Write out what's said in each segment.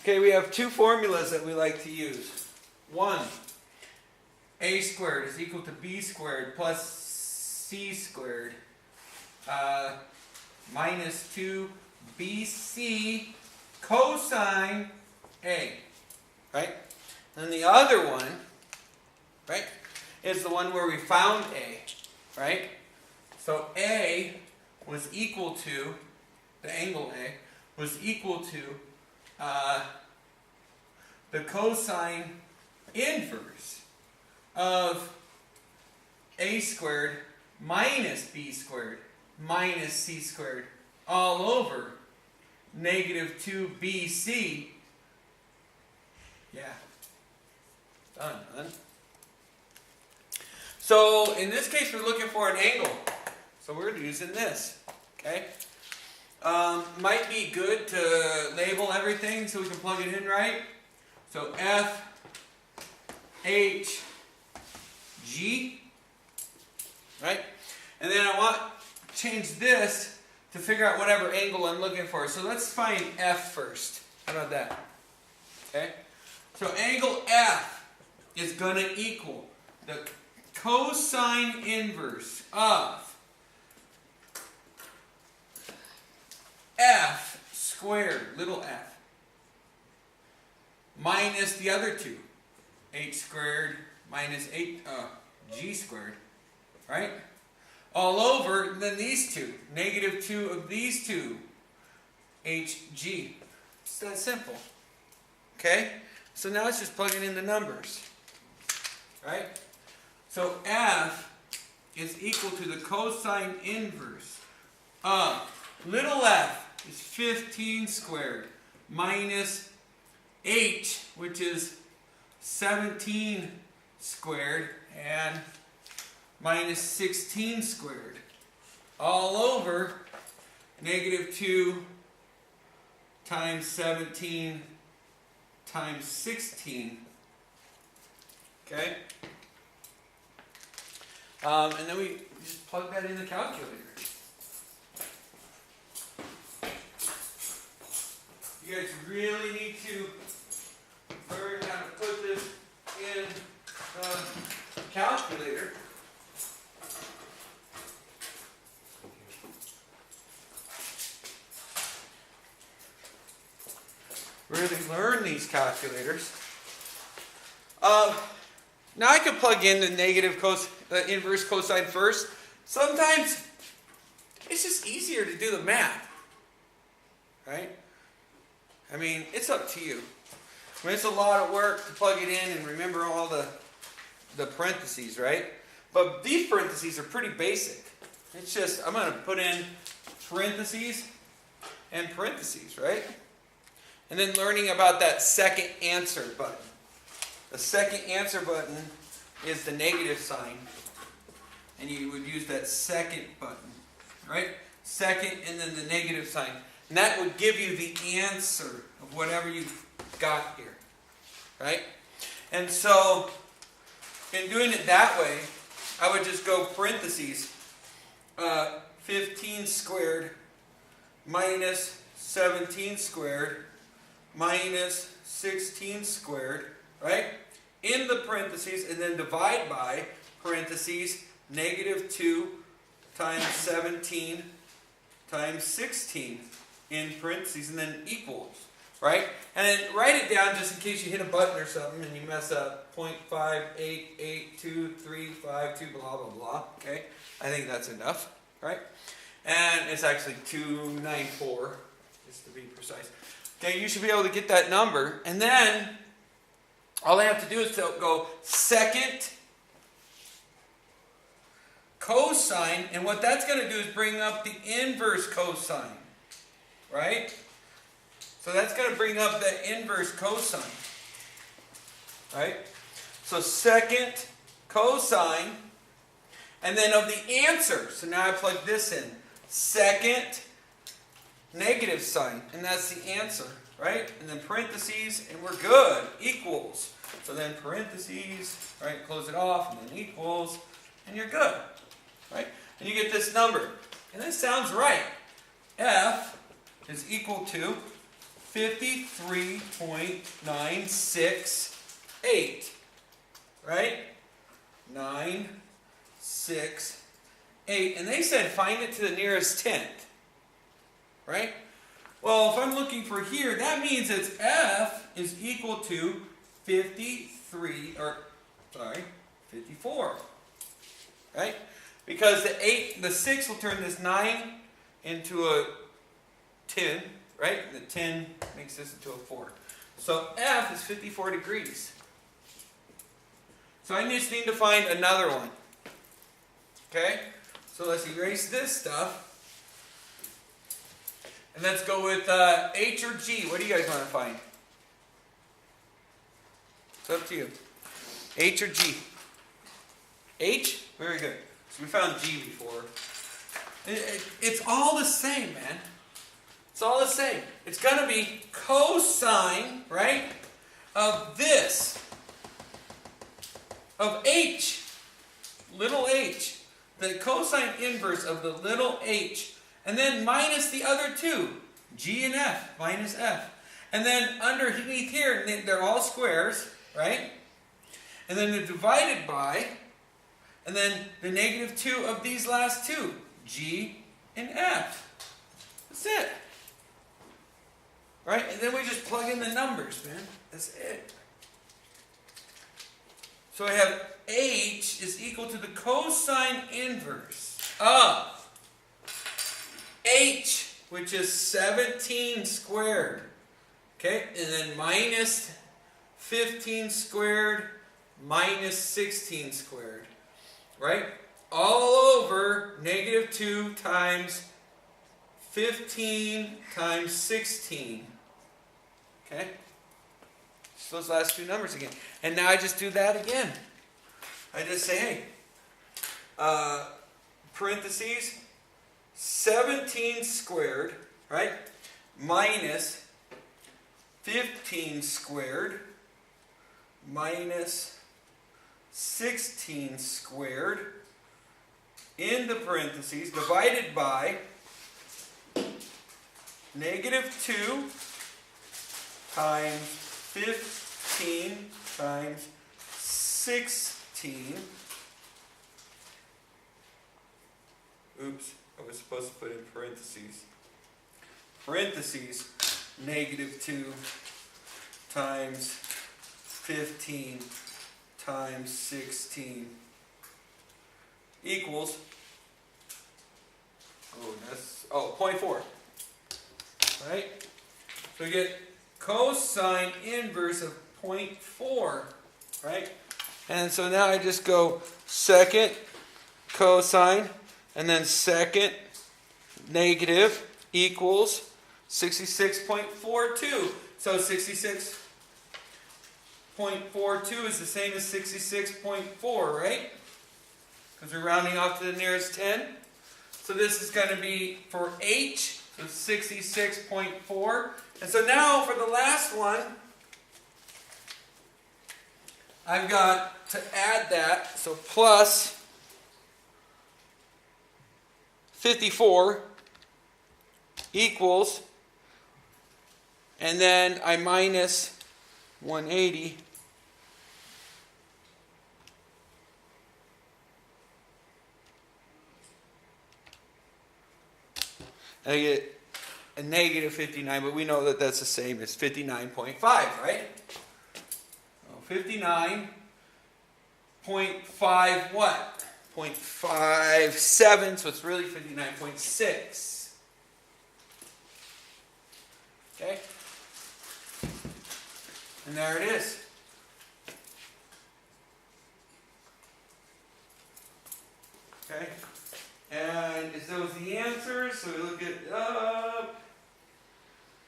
Okay, we have two formulas that we like to use. One, a squared is equal to b squared plus c squared minus 2bc cosine a. Right? And the other one, right, is the one where we found a. Right? So a was equal to, the angle A, was equal to the cosine inverse of a squared minus b squared minus c squared all over negative 2bc. Yeah. Done. So in this case we're looking for an angle. So we're using this. Okay? Might be good to label everything so we can plug it in right. So F, H, G, right? And then I want to change this to figure out whatever angle I'm looking for. So let's find F first. How about that? Okay? So angle F is going to equal the cosine inverse of F squared, little f, minus the other two, h squared minus g squared, right? All over, then these two, negative 2 of these two, hg. It's that simple. Okay? So now it's just plugging in the numbers, right? So f is equal to the cosine inverse of little f is 15 squared minus h, which is 17 squared, and minus 16 squared, all over negative 2 times 17 times 16. Okay? And then we just plug that in the calculator. You guys really need to learn how to put this in the calculator. Really learn these calculators. Now I can plug in the inverse cosine first. Sometimes it's just easier to do the math, right? I mean, it's up to you. I mean, it's a lot of work to plug it in and remember all the parentheses, right? But these parentheses are pretty basic. It's just, I'm going to put in parentheses and parentheses, right? And then learning about that second answer button. The second answer button is the negative sign. And you would use that second button, right? Second and then the negative sign. And that would give you the answer of whatever you've got here, right? And so, in doing it that way, I would just go parentheses, 15 squared minus 17 squared minus 16 squared, right? In the parentheses, and then divide by parentheses, negative 2 times 17 times 16 in parentheses, and then equals, right? And then write it down just in case you hit a button or something and you mess up. 0.5882352, blah, blah, blah, okay? I think that's enough, right? And it's actually 294, just to be precise. Okay, you should be able to get that number, and then all I have to do is go second cosine, and what that's going to do is bring up the inverse cosine, right? So that's going to bring up the inverse cosine, right? So second cosine, and then of the answer, so now I plug this in, second negative sign, and that's the answer, right? And then parentheses, and we're good, equals. So then parentheses, right, close it off, and then equals, and you're good, right? And you get this number, and this sounds right. F is equal to 53.968, right? 968. And they said find it to the nearest tenth, right? Well, if I'm looking for here, that means that F is equal to 54, right? Because the 6 will turn this 9 into a 10, right? And the 10 makes this into a 4. So F is 54 degrees. So I just need to find another one. Okay? So let's erase this stuff. And let's go with H or G. What do you guys want to find? It's up to you. H or G? H? Very good. So we found G before. It's all the same, man. It's all the same. It's going to be cosine, right, of this, of H, little h, the cosine inverse of the little h, and then minus the other two, G and F, minus F. And then underneath here, they're all squares, right? And then they're divided by, and then the negative 2 of these last two, G and F. That's it. Right? And then we just plug in the numbers, man. That's it. So I have H is equal to the cosine inverse of H, which is 17 squared. Okay? And then minus 15 squared minus 16 squared. Right? All over negative 2 times 15 times 16. Okay? Just those last two numbers again. And now I just do that again. I just say, hey, parentheses, 17 squared, right, minus 15 squared minus 16 squared in the parentheses divided by negative 2 times 15 times 16. Oops, I was supposed to put in parentheses. Parentheses, negative 2 times 15 times 16 equals, 0.4. Right? So we get cosine inverse of 0.4, right? And so now I just go second cosine, and then second negative equals 66.42. So 66.42 is the same as 66.4, right? Because we're rounding off to the nearest 10. So this is going to be for H, so 66.4. And so now for the last one, I've got to add that. So plus 54 equals, and then I minus 180. And I get a negative 59, but we know that that's the same as 59.5, right? 59.5 what? 0.57, so it's really 59.6. Okay? And there it is. Okay? And is those the answers? So we look at,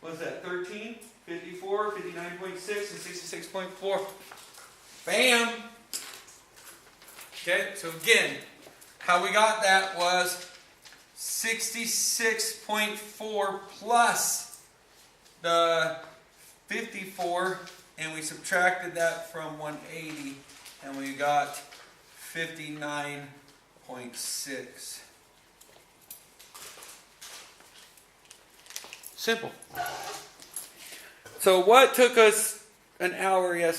what's that, 13, 54, 59.6, and 66.4. Bam! Okay, so again, how we got that was 66.4 plus the 54, and we subtracted that from 180, and we got 59.6. Simple. So what took us an hour yesterday?